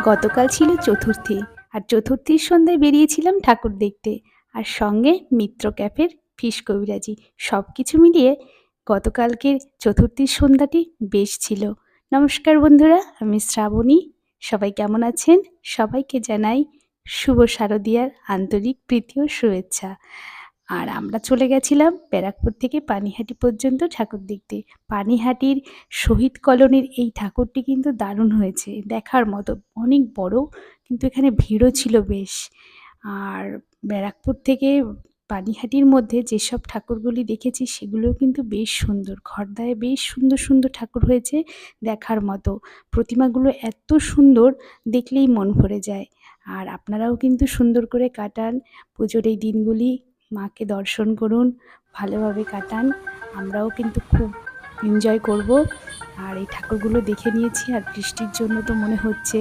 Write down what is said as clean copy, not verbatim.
গতকাল ছিল চতুর্থী, আর চতুর্থীর সন্ধ্যায় বেরিয়েছিলাম ঠাকুর দেখতে, আর সঙ্গে মিত্র ক্যাফের ফিশ কবিরাজি। সব কিছু মিলিয়ে গতকালকের চতুর্থীর সন্ধ্যাটি বেশ ছিল। নমস্কার বন্ধুরা, আমি শ্রাবণী। সবাই কেমন আছেন? সবাইকে জানাই শুভ শারদীয়ার আন্তরিক প্রীতি ও শুভেচ্ছা। আর আমরা চলে গেছিলাম ব্যারাকপুর থেকে পানিহাটি পর্যন্ত ঠাকুর দেখতে। পানিহাটির শহীদ কলোনির এই ঠাকুরটি কিন্তু দারুণ হয়েছে, দেখার মতো। অনেক বড়, কিন্তু এখানে ভিড়ও ছিল বেশ। আর ব্যারাকপুর থেকে পানিহাটির মধ্যে যেসব ঠাকুরগুলি দেখেছি সেগুলোও কিন্তু বেশ সুন্দর। খড়দায় বেশ সুন্দর সুন্দর ঠাকুর হয়েছে, দেখার মতো। প্রতিমাগুলো এত সুন্দর, দেখলেই মন ভরে যায়। আর আপনারাও কিন্তু সুন্দর করে কাটান পুজোর এই দিনগুলি, মাকে দর্শন করুন, ভালোভাবে কাটান। আমরাও কিন্তু খুব এনজয় করব। আর এই ঠাকুরগুলো দেখে নিয়েছি, আর বৃষ্টির জন্য তো মনে হচ্ছে